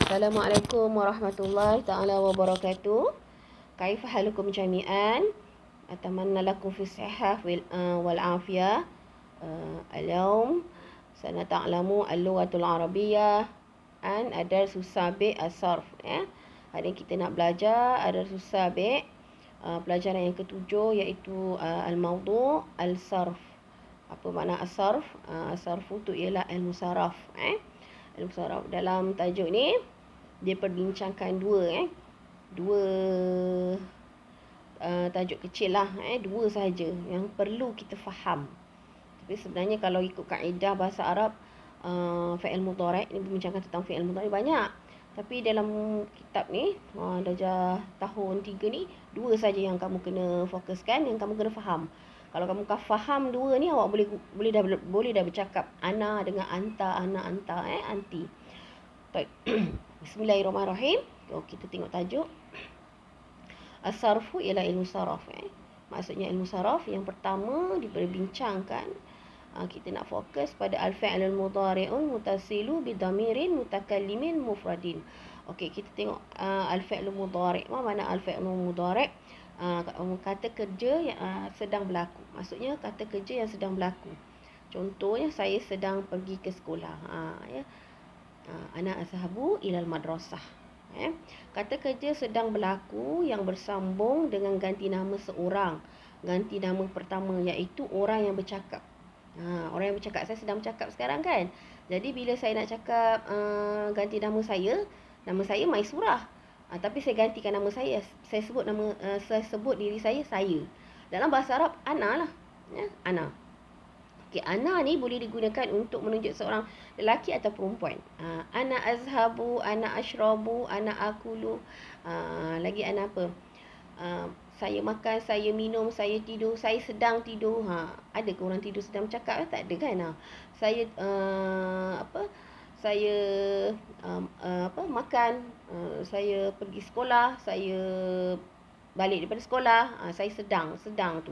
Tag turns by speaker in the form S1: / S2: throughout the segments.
S1: Assalamualaikum warahmatullahi ta'ala wabarakatuh. Kaifa halukum jami'an? Atamanna lakum fi sihah wal afiyah. Al-yawm sanata'lamu al-lughatul arabiyyah an adar susabi as-sarf. Hari ini kita nak belajar adar susabi, pelajaran yang ketujuh, iaitu al-mawdu' al-sarf. Apa makna as-sarf? As-sarfu tu ialah al-musarraf. Al-musarraf. Dalam tajuk ni dia perbincangkan dua tajuk kecil lah, dua sahaja yang perlu kita faham. Tapi sebenarnya kalau ikut kaedah bahasa Arab, fi'il mudhari' ni membincangkan tentang fi'il mudhari' banyak. Tapi dalam kitab ni, darjah tahun 3 ni, dua saja yang kamu kena fokuskan, yang kamu kena faham. Kalau kamu faham dua ni, awak boleh dah bercakap ana dengan anta, anti. Baik. Bismillahirrahmanirrahim. Kita tengok tajuk. As-sarfu ialah ilmu saraf. Maksudnya ilmu saraf yang pertama diperbincangkan. Kita nak fokus pada al-fi'lul mudhari'un mutasilu bidhamirin mutakallimin mufradin. Okey, kita tengok al-fi'lul mudhari'. Apa makna al-fi'lul mudhari'? Kata kerja yang sedang berlaku. Maksudnya kata kerja yang sedang berlaku. Contohnya, saya sedang pergi ke sekolah. Ana azhabu ilal madrasah. Kata kerja sedang berlaku yang bersambung dengan ganti nama seorang. Ganti nama pertama iaitu orang yang bercakap. Orang yang bercakap, saya sedang bercakap sekarang kan. Jadi bila saya nak cakap ganti nama saya Maisurah. Tapi saya gantikan nama saya. Saya sebut diri saya. Dalam bahasa Arab ana lah. Ana. Okey, ana ni boleh digunakan untuk menunjuk seorang lelaki atau perempuan. Ana azhabu, ana ashrabu, ana akulu. Lagi ana apa? Saya makan, saya minum, saya tidur, saya sedang tidur. Ada ke orang tidur sedang bercakap? Tak ada kan? Saya makan, saya pergi sekolah, saya balik daripada sekolah, saya sedang tu.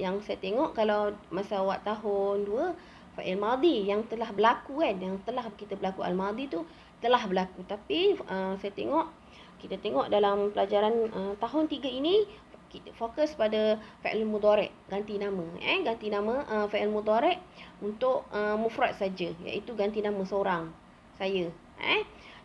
S1: Yang saya tengok kalau masa awak tahun 2, fa'il madhi yang telah berlaku kan, yang telah kita berlaku al-madhi tu telah berlaku. Tapi kita tengok dalam pelajaran tahun 3 ini, kita fokus pada fa'il mudhari', ganti nama. Ganti nama fa'il mudhari' untuk mufrad saja, iaitu ganti nama seorang, saya.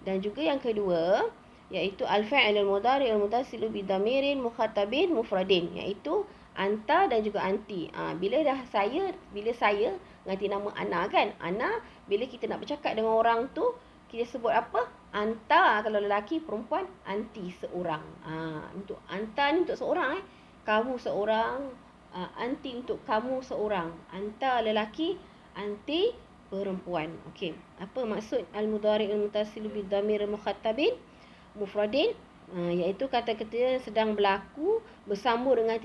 S1: Dan juga yang kedua, iaitu al-fi'lul mudhari' al-muttasilu bidhamirin mukhatabin mufradin, iaitu anta dan juga anti. Bila saya ganti nama ana kan. Ana, bila kita nak bercakap dengan orang tu, kita sebut apa? Anta kalau lelaki, perempuan anti seorang. Untuk anta ni untuk seorang, kamu seorang, anti untuk kamu seorang. Anta lelaki, anti perempuan. Okey. Apa maksud al-mudhari' al-muttasilu bidhamir mukhatabin mufradin? Iaitu kata-kata sedang berlaku bersambung dengan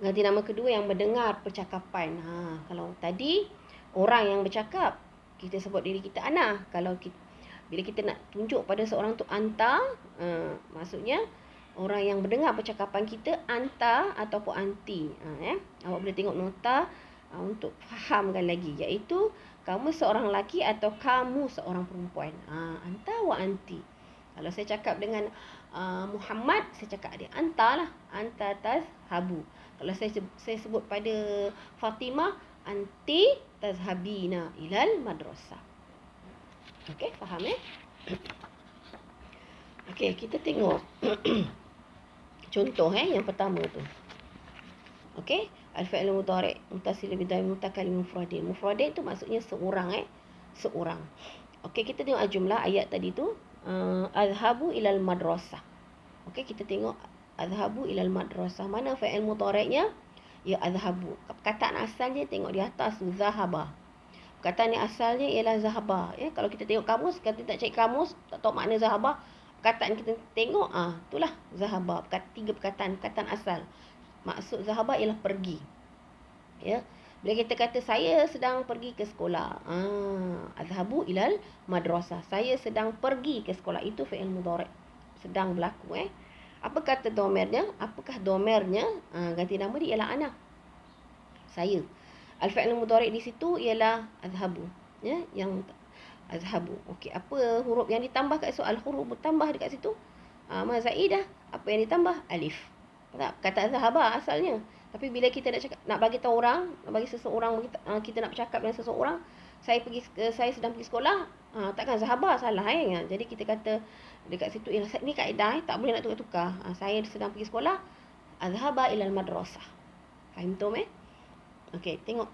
S1: ganti nama kedua yang mendengar percakapan. Kalau tadi orang yang bercakap, kita sebut diri kita ana. Bila kita nak tunjuk pada seorang tu anta, maksudnya orang yang mendengar percakapan kita anta ataupun anti. Awak boleh tengok nota untuk fahamkan lagi, iaitu kamu seorang lelaki atau kamu seorang perempuan. Anta wa anti. Kalau saya cakap dengan Muhammad, saya cakap dia anta lah, anta tazhabu. Kalau saya sebut pada Fatimah, anti tazhabina ilal madrasah. Okey, faham Okey, kita tengok contoh yang pertama tu. Okey, al-fi'l mudhari' muttasil bidhamir mutakallim mufradin. Mufradin tu maksudnya seorang, seorang. Okey, kita tengok jumlah ayat tadi tu. Azhabu ilal madrasah. Okey, kita tengok azhabu ilal madrasah. Mana fi'il mudhari'nya? Ya, azhabu. Perkataan asalnya tengok di atas tu, zahaba. Perkataan yang asalnya ialah zahaba. Kalau kita tengok kamus, kita tak cari kamus, tak tahu makna zahaba, perkataan kita tengok, itulah zahaba. Tiga perkataan asal. Maksud zahaba ialah pergi. Bila kita kata saya sedang pergi ke sekolah, azhabu ilal madrasah. Saya sedang pergi ke sekolah. Itu fi'il mudhari', sedang berlaku. Apa kata domirnya? Apakah domirnya? Ganti nama dia ialah ana, saya. Al-fi'l mudhari' di situ ialah azhabu. Yang Azhabu. Okey, apa huruf yang ditambah kat soal? Huruf bertambah dekat situ. Ma zaidah. Apa yang ditambah? Alif. Tak? Kata zahaba asalnya. Tapi bila kita nak cakap, nak bagi tahu orang, nak bagi seseorang, kita nak bercakap dengan seseorang, saya sedang pergi sekolah, takkan zahaba salah jadi kita kata dekat situ, ni kaedah tak boleh nak tukar-tukar. Saya sedang pergi sekolah, azhaba ilal madrasah. Faham tu okey, tengok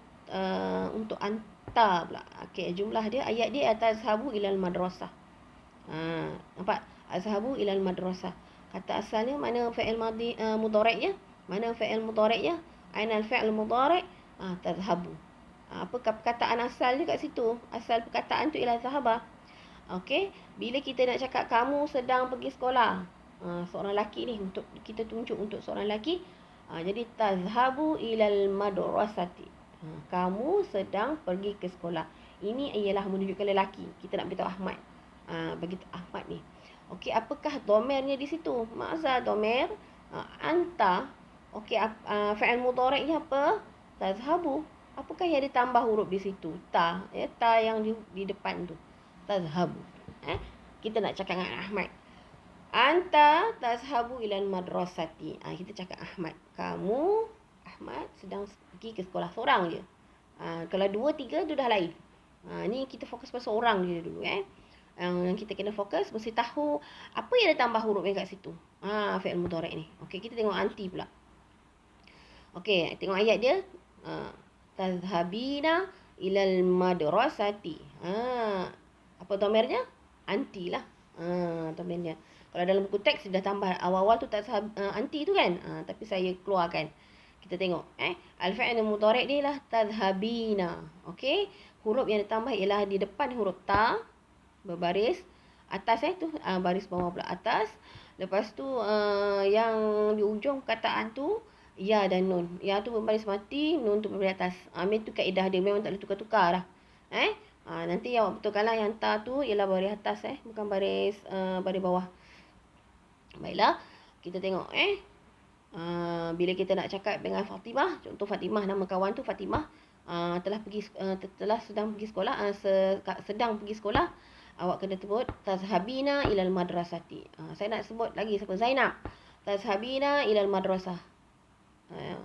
S1: untuk anta pula. Okey, jumlah dia, ayat dia azhabu ilal madrasah. Nampak? Azhabu ilal madrasah. Kata asalnya mana fi'il madhi mudhari'nya? Mana fi'il mudhari'nya? Aina al-fi'il mudhari'? Tazhabu. Apa perkataan asalnya kat situ? Asal perkataan tu ialah zahaba. Okey, bila kita nak cakap kamu sedang pergi sekolah. Seorang lelaki ni, untuk kita tunjuk untuk seorang lelaki. Jadi tazhabu ilal madrasati. Kamu sedang pergi ke sekolah. Ini ialah menunjukkan lelaki. Kita nak beritahu Ahmad. Bagi Ahmad ni. Okey, apakah domirnya di situ? Ma'za domir anta. Okey, fi'il mudhari'nya apa? Tazhabu. Apakah yang ditambah huruf di situ? Ta, ta yang di depan tu. Tazhabu. Kita nak cakap dengan Ahmad. Anta tazhabu ilal madrasati. Kita cakap Ahmad. Kamu, Ahmad, sedang pergi ke sekolah. Seorang je. Kalau 2, 3 tu dah lain. Ni kita fokus pada seorang je dulu. Yang kita kena fokus, mesti tahu apa yang ditambah huruf yang kat situ. Fi'il mudhari' ni. Okey, kita tengok anti pula. Okey, tengok ayat dia. Tazhabina ilal madrasati. Apa domirnya? Anti lah. Domirnya. Kalau dalam buku teks sudah tambah awal-awal tu anti tu kan. Tapi saya keluarkan. Kita tengok. Al-fi'il mudhari' ni lah tazhabina. Okey. Huruf yang ditambah ialah di depan huruf ta. Berbaris. Atas tu. Baris bawah pula atas. Lepas tu yang di ujung perkataan tu. Ya dan nun. Ya tu berbaris mati. Nun tu berbaris atas. Itu kaedah dia. Memang tak boleh tukar-tukar lah. Nanti awak betulkanlah yang ta tu ialah baris atas. Bukan baris bawah. Baiklah. Kita tengok. Bila kita nak cakap dengan Fatimah. Contoh Fatimah. Nama kawan tu Fatimah. Telah sedang pergi sekolah. Sedang pergi sekolah. Awak kena sebut tazhabina ilal madrasati. Saya nak sebut lagi siapa? Zainab. Tazhabina ilal madrasah.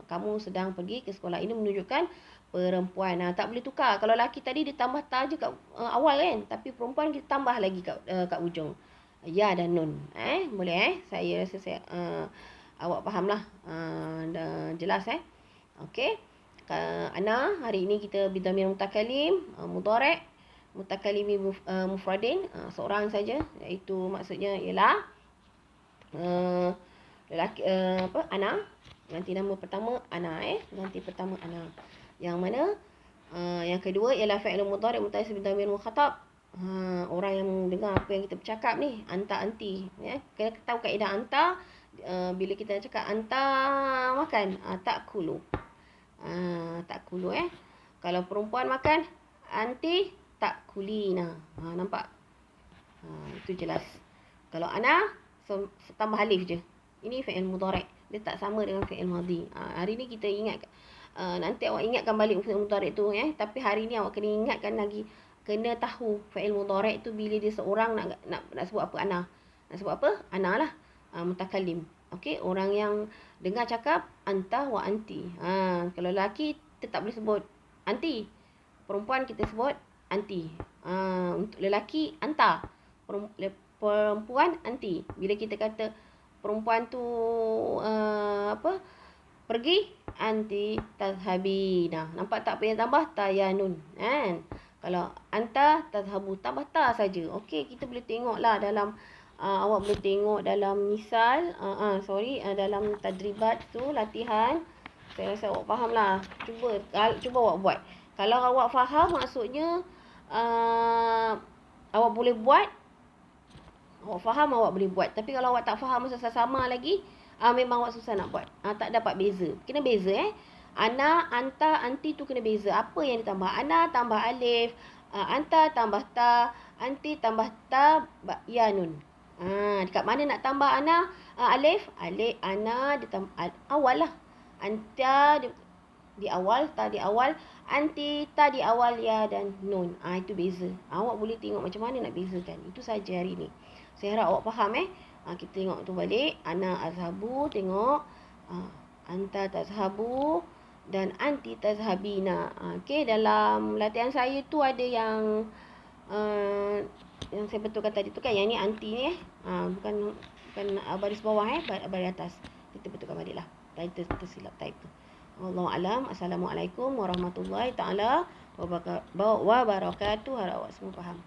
S1: Kamu sedang pergi ke sekolah. Ini menunjukkan perempuan. Tak boleh tukar. Kalau lelaki tadi dia tambah ta je kat awal kan. Tapi perempuan kita tambah lagi kat ujung. Ya dan nun. Boleh Saya rasa awak fahamlah. Jelas Okey. Ana hari ini kita bidhamir mutakalim mudhari'. Mutakalimi mufradin, seorang saja, iaitu maksudnya ialah lelaki, ana. Ganti nama pertama ana ganti pertama ana. Yang mana yang kedua ialah fi'il mudhari' muttasil bidhamir mukhatab. Orang yang dengar apa yang kita bercakap ni, anta anti kena tahu kaedah anta. Bila kita cakap anta makan, takulu. Takulu Kalau perempuan makan, anti takulina. Nampak? Itu jelas. Kalau ana tambah alif je. Ini fi'il mudhari'. Dia tak sama dengan fi'il madhi. Hari ni kita ingat. Nanti awak ingatkan balik fi'il mudhari' tu Tapi hari ni awak kena ingatkan lagi. Kena tahu fi'il mudhari' tu bila dia seorang nak sebut apa? Ana. Nak sebut apa? Ana lah. Mutakallim. Okey, orang yang dengar cakap anta wa anti. Kalau lelaki kita tak boleh sebut anti. Perempuan kita sebut anti. Untuk lelaki anta. Perempuan anti. Bila kita kata perempuan tu pergi, anti tazhabina. Nampak tak apa yang tambah? Tayanun. Kalau anta tazhabu, tambah ta saja. Okey, kita boleh tengoklah dalam awak boleh tengok dalam misal dalam tadribat tu, latihan. Saya rasa awak fahamlah. Cuba awak buat. Kalau awak faham, maksudnya awak boleh buat. Awak faham, awak boleh buat. Tapi kalau awak tak faham, masa sama lagi, memang awak susah nak buat. Tak dapat beza. Kena beza Ana, anta, anti tu kena beza. Apa yang ditambah? Ana tambah alif, anta tambah ta, anti tambah ta, ya nun. Dekat mana nak tambah ana? Alif, ana ditambah awal lah. Anta di awal, ta di awal, anti, ta di awal, ya dan nun. Itu beza. Awak boleh tengok macam mana nak bezakan. Itu saja hari ni. Saya harap awak faham kita tengok tu balik. Ana azhabu, tengok. Anta tazhabu dan anti tazhabina. Okey, dalam latihan saya tu ada yang saya betulkan tadi tu kan. Yang ni anti ni bukan baris bawah baris atas. Kita betulkan balik lah. Tadi tersilap type tu. Wallahu alam. Assalamualaikum warahmatullahi taala wabarakatuh. Harap awak semua faham.